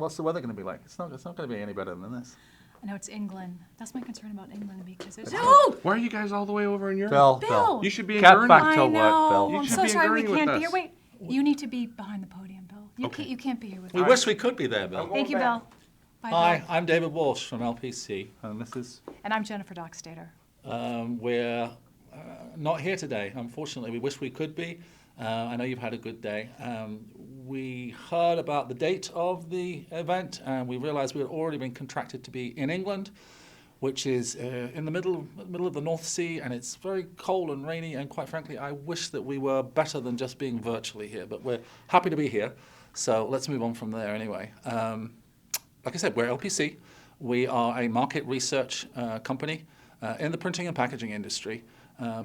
What's the weather going to be like? It's not going to be any better than this. I know it's England. That's my concern about England because it's... Why are you guys all the way over in Europe? Bill! You should be in Get Gurney. back to I work, know. Bill. You I'm should so be in sorry we Gurney with can't be us. here. Wait, you need to be behind the podium, Bill. You can't be here with We us. wish we could be there, Bill. Thank you, Bill. Bye, Hi, Bill. I'm David Walsh from LPC, and this is... And I'm Jennifer Dochstader. We're not here today, unfortunately. We wish we could be. I know you've had a good day. We heard about the date of the event, and we realized we had already been contracted to be in England, which is in the middle of the North Sea, and it's very cold and rainy, and quite frankly, I wish that we were better than just being virtually here, but we're happy to be here. So let's move on from there anyway. Like I said, we're LPC. We are a market research company in the printing and packaging industry,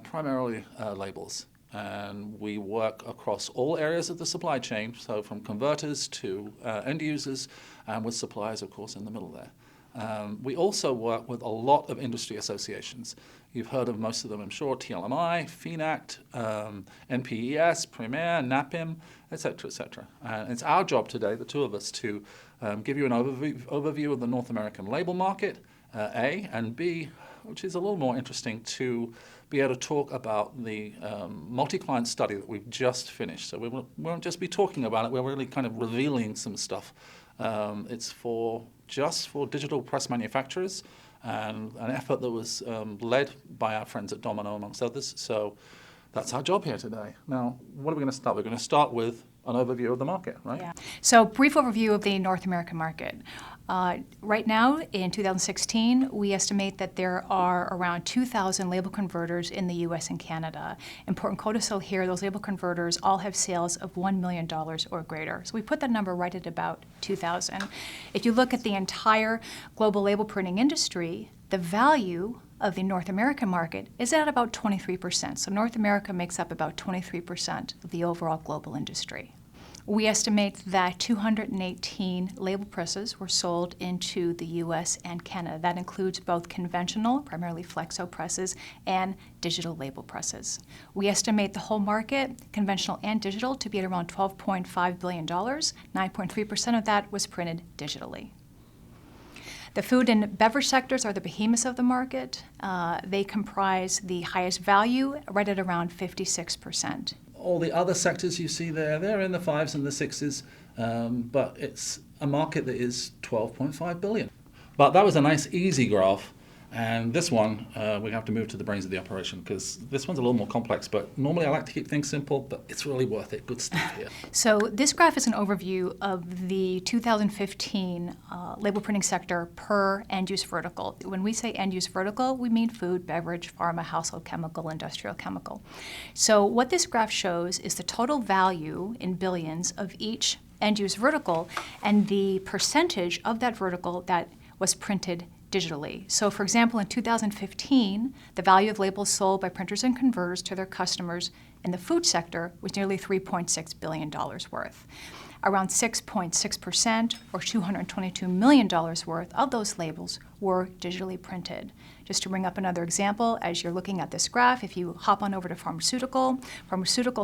primarily labels. And we work across all areas of the supply chain, so from converters to end users, and with suppliers, of course, in the middle there. We also work with a lot of industry associations. You've heard of most of them, I'm sure: TLMI, FENACT, NPES, Premier, NAPIM, etc., etc. And it's our job today, the two of us, to give you an overview of the North American label market, A, and B, which is a little more interesting, to be able to talk about the multi-client study that we've just finished. So we won't just be talking about it, we're really kind of revealing some stuff. It's just for digital press manufacturers, and an effort that was led by our friends at Domino, amongst others. So that's our job here today. Now, what are we going to start? We're going to start with an overview of the market, right? Yeah. So brief overview of the North American market. Right now, in 2016, we estimate that there are around 2,000 label converters in the U.S. and Canada. Important codicil here, those label converters all have sales of $1 million or greater. So we put that number right at about 2,000. If you look at the entire global label printing industry, the value of the North American market is at about 23%. So North America makes up about 23% of the overall global industry. We estimate that 218 label presses were sold into the U.S. and Canada. That includes both conventional, primarily flexo presses, and digital label presses. We estimate the whole market, conventional and digital, to be at around $12.5 billion. 9.3% of that was printed digitally. The food and beverage sectors are the behemoths of the market. They comprise the highest value, right at around 56%. All the other sectors you see there, they're in the 5s and the 6s, but it's a market that is $12.5 billion. But that was a nice, easy graph. And this one, we have to move to the brains of the operation, because this one's a little more complex. But normally I like to keep things simple, but it's really worth it. Good stuff here. So this graph is an overview of the 2015 label printing sector per end-use vertical. When we say end-use vertical, we mean food, beverage, pharma, household chemical, industrial chemical. So what this graph shows is the total value in billions of each end-use vertical and the percentage of that vertical that was printed digitally. So for example, in 2015, the value of labels sold by printers and converters to their customers in the food sector was nearly $3.6 billion worth. Around 6.6%, or $222 million worth of those labels were digitally printed. Just to bring up another example, as you're looking at this graph, if you hop on over to pharmaceutical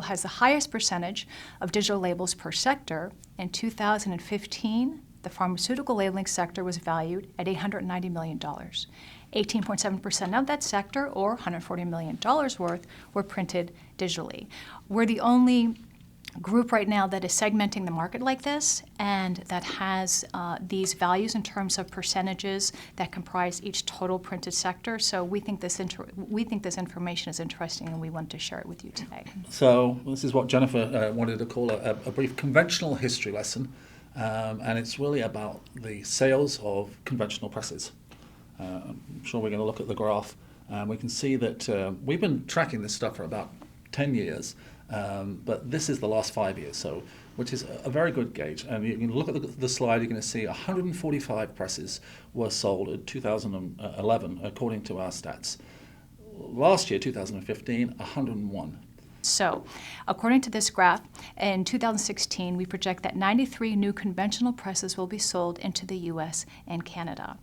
has the highest percentage of digital labels per sector. In 2015, the pharmaceutical labeling sector was valued at $890 million. 18.7% of that sector, or $140 million worth, were printed digitally. We're the only group right now that is segmenting the market like this and that has these values in terms of percentages that comprise each total printed sector. So we think this information is interesting, and we want to share it with you today. So this is what Jennifer wanted to call a brief conventional history lesson. And it's really about the sales of conventional presses. I'm sure we're going to look at the graph, and we can see that we've been tracking this stuff for about 10 years, but this is the last 5 years, which is a very good gauge. And you can look at the slide, you're going to see 145 presses were sold in 2011, according to our stats. Last year, 2015, 101. So, according to this graph, in 2016, we project that 93 new conventional presses will be sold into the U.S. and Canada.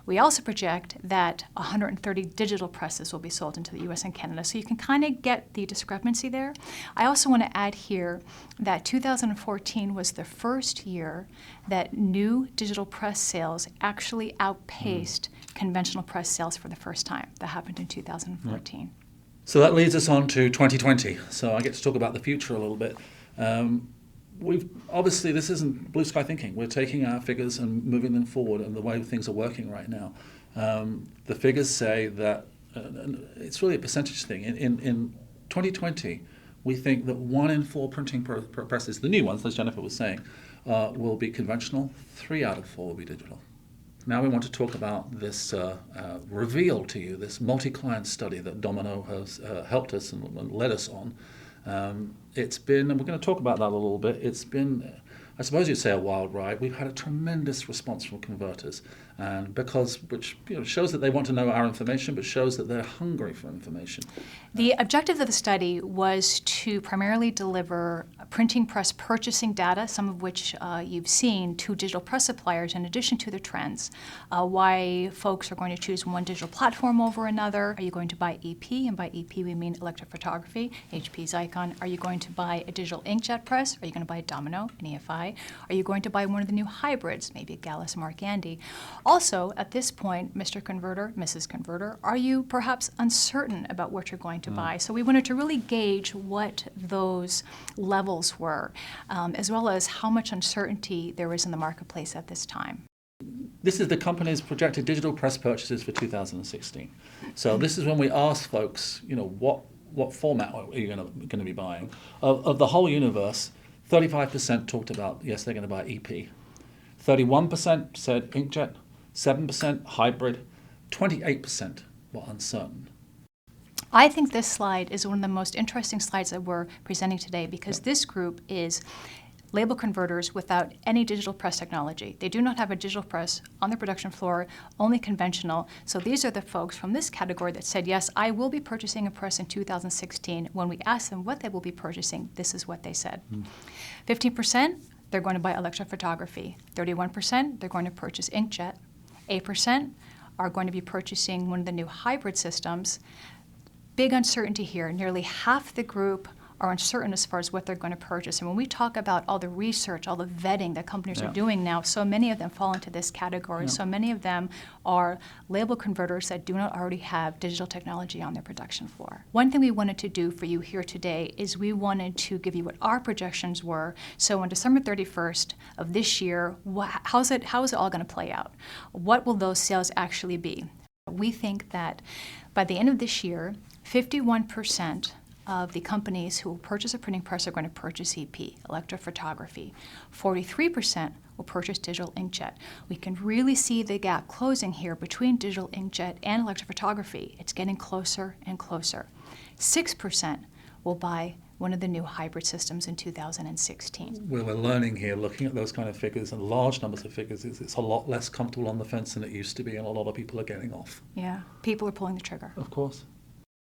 We also project that 130 digital presses will be sold into the US and Canada, so you can kind of get the discrepancy there. I also want to add here that 2014 was the first year that new digital press sales actually outpaced conventional press sales for the first time. That happened in 2014. So that leads us on to 2020. So I get to talk about the future a little bit. We've obviously, this isn't blue sky thinking. We're taking our figures and moving them forward and the way things are working right now. The figures say that it's really a percentage thing. In 2020, we think that 1 in 4 printing presses, the new ones, as Jennifer was saying, will be conventional. 3 out of 4 will be digital. Now we want to talk about this reveal to you, this multi-client study that Domino has helped us and led us on. It's been, and we're going to talk about that a little bit, it's been, I suppose you'd say, a wild ride. We've had a tremendous response from converters, and which shows that they want to know our information, but shows that they're hungry for information. The objective of the study was to primarily deliver printing press purchasing data, some of which you've seen, to digital press suppliers in addition to the trends. Why folks are going to choose one digital platform over another. Are you going to buy EP? And by EP we mean electrophotography, HP Zycon. Are you going to buy a digital inkjet press? Are you going to buy a Domino, an EFI? Are you going to buy one of the new hybrids, maybe a Gallus Mark Andy? Also, at this point, Mr. Converter, Mrs. Converter, are you perhaps uncertain about what you're going to buy? So we wanted to really gauge what those levels were, as well as how much uncertainty there is in the marketplace at this time. This is the company's projected digital press purchases for 2016. So this is when we ask folks, what format are you going to be buying? Of the whole universe, 35% talked about, yes, they're going to buy EP. 31% said inkjet, 7% hybrid, 28% were uncertain. I think this slide is one of the most interesting slides that we're presenting today because this group is label converters without any digital press technology. They do not have a digital press on the production floor, only conventional. So these are the folks from this category that said, yes, I will be purchasing a press in 2016. When we asked them what they will be purchasing, this is what they said. 15%, they're going to buy electrophotography. 31%, they're going to purchase inkjet. 8% are going to be purchasing one of the new hybrid systems. Big uncertainty here. Nearly half the group are uncertain as far as what they're going to purchase. And when we talk about all the research, all the vetting that companies are doing now, so many of them fall into this category. So many of them are label converters that do not already have digital technology on their production floor. One thing we wanted to do for you here today is we wanted to give you what our projections were. So on December 31st of this year, how is it all going to play out? What will those sales actually be? We think that by the end of this year, 51% of the companies who will purchase a printing press are going to purchase EP, electrophotography. 43% will purchase digital inkjet. We can really see the gap closing here between digital inkjet and electrophotography. It's getting closer and closer. 6% will buy one of the new hybrid systems in 2016. We're learning here, looking at those kind of figures and large numbers of figures, it's a lot less comfortable on the fence than it used to be, and a lot of people are getting off. Yeah, people are pulling the trigger. Of course.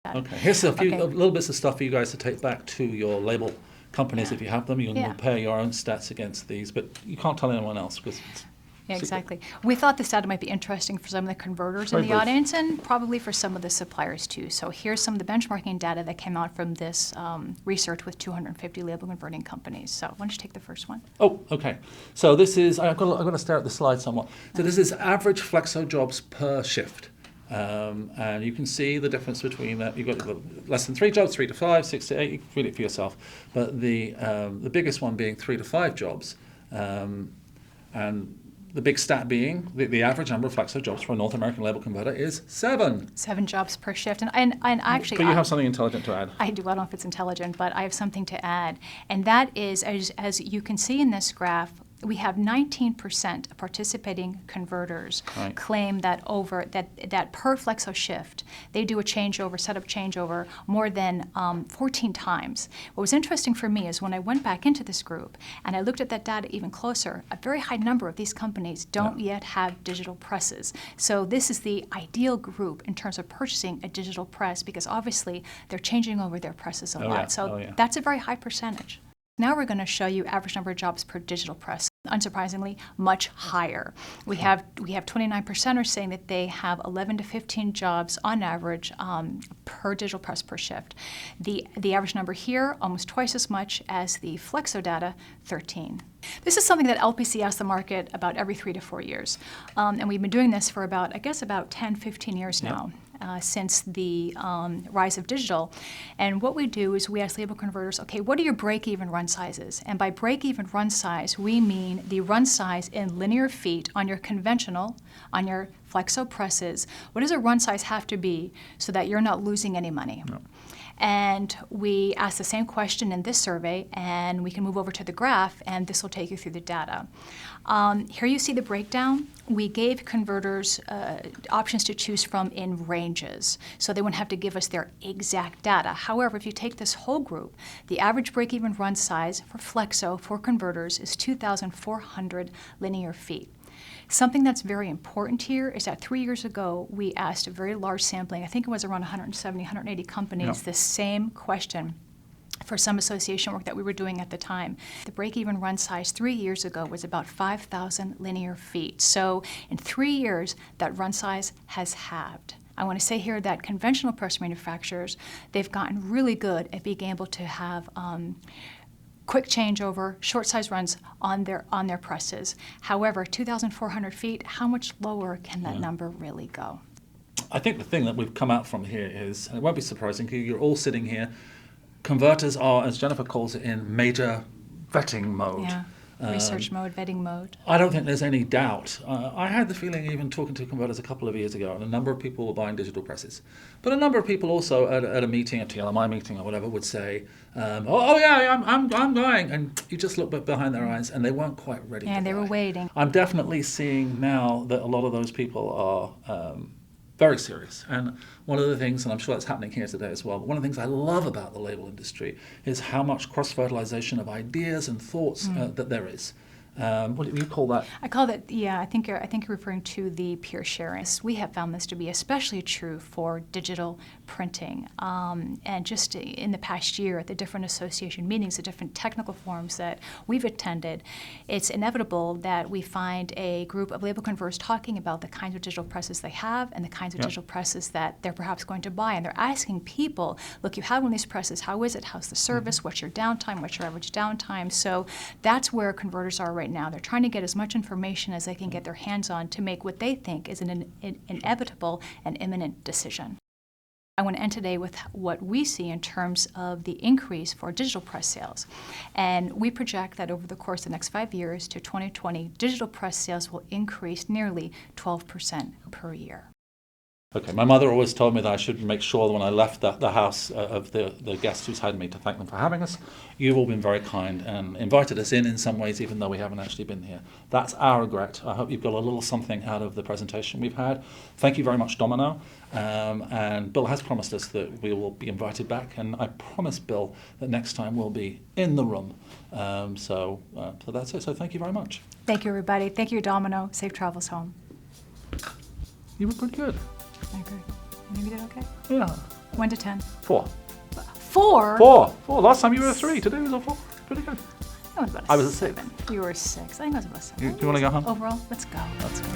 Okay, here's a little bits of stuff for you guys to take back to your label companies if you have them. You can compare your own stats against these, but you can't tell anyone else because it's exactly. We thought this data might be interesting for some of the converters in the audience and probably for some of the suppliers too. So here's some of the benchmarking data that came out from this research with 250 label converting companies. So why don't you take the first one? Oh, okay. So this is, I've got to stare at the slide somewhat. So this is average flexo jobs per shift. And you can see the difference between that. You've got less than 3 jobs, 3 to 5, 6 to 8. You can read it for yourself. But the biggest one being 3 to 5 jobs, and the big stat being the average number of flexo jobs for a North American label converter is 7. 7 jobs per shift, and actually, but you have something intelligent to add. I do. I don't know if it's intelligent, but I have something to add, and that is, as you can see in this graph, we have 19% of participating converters claim that that per flexo shift, they do a changeover, setup changeover, more than 14 times. What was interesting for me is when I went back into this group and I looked at that data even closer, a very high number of these companies don't yet have digital presses. So this is the ideal group in terms of purchasing a digital press because obviously they're changing over their presses a lot. So that's a very high percentage. Now we're going to show you average number of jobs per digital press. unsurprisingly, much higher. We have 29% saying that they have 11 to 15 jobs on average per digital press per shift. The average number here, almost twice as much as the flexo data, 13. This is something that LPC asks the market about every 3 to 4 years. And we've been doing this for about 10, 15 years now. Since the rise of digital. And what we do is we ask label converters, okay, what are your break-even run sizes? And by break-even run size, we mean the run size in linear feet on your conventional, on your flexo presses. What does a run size have to be so that you're not losing any money? No. And we ask the same question in this survey, and we can move over to the graph, and this will take you through the data. Here you see the breakdown. We gave converters options to choose from in ranges, so they wouldn't have to give us their exact data. However, if you take this whole group, the average break-even run size for flexo for converters is 2,400 linear feet. Something that's very important here is that 3 years ago, we asked a very large sampling, I think it was around 170, 180 companies, the same question for some association work that we were doing at the time. The break-even run size 3 years ago was about 5,000 linear feet. So in 3 years, that run size has halved. I want to say here that conventional press manufacturers, they've gotten really good at being able to have quick changeover, short size runs on their presses. However, 2,400 feet, how much lower can that number really go? I think the thing that we've come out from here is, and it won't be surprising, you're all sitting here, converters are, as Jennifer calls it, in major vetting mode. Yeah. Research mode, vetting mode. I don't think there's any doubt. I had the feeling, even talking to converters a couple of years ago, and a number of people were buying digital presses. But a number of people also at a meeting, a TLMI meeting or whatever, would say, I'm going. And you just look behind their eyes, and they weren't quite ready to buy. And they were waiting. I'm definitely seeing now that a lot of those people are very serious. And one of the things, and I'm sure that's happening here today as well, but one of the things I love about the label industry is how much cross-fertilization of ideas and thoughts that there is. What do you call that? I call that, I think you're referring to the peer sharing. We have found this to be especially true for digital printing. And just in the past year at the different association meetings, the different technical forums that we've attended, it's inevitable that we find a group of label converters talking about the kinds of digital presses they have and the kinds of digital presses that they're perhaps going to buy. And they're asking people, look, you have one of these presses, how is it? How's the service? What's your downtime? What's your average downtime? So that's where converters are right now. They're trying to get as much information as they can get their hands on to make what they think is an inevitable and imminent decision. I want to end today with what we see in terms of the increase for digital press sales. And we project that over the course of the next 5 years to 2020, digital press sales will increase nearly 12% per year. Okay, my mother always told me that I should make sure that when I left the house of the guests who's had me to thank them for having us. You've all been very kind and invited us in some ways, even though we haven't actually been here. That's our regret. I hope you've got a little something out of the presentation we've had. Thank you very much, Domino. And Bill has promised us that we will be invited back, and I promise Bill that next time we'll be in the room. So that's it. So thank you very much. Thank you, everybody. Thank you, Domino. Safe travels home. You were pretty good. I agree. You think we did okay? Yeah. 1 to 10. 4. 4? 4. Last time you were a 3. Today was a 4. Pretty good. I was about a I was a 7. You were a 6. I think I was about a 7. You want to go home? Overall, let's go. Let's go.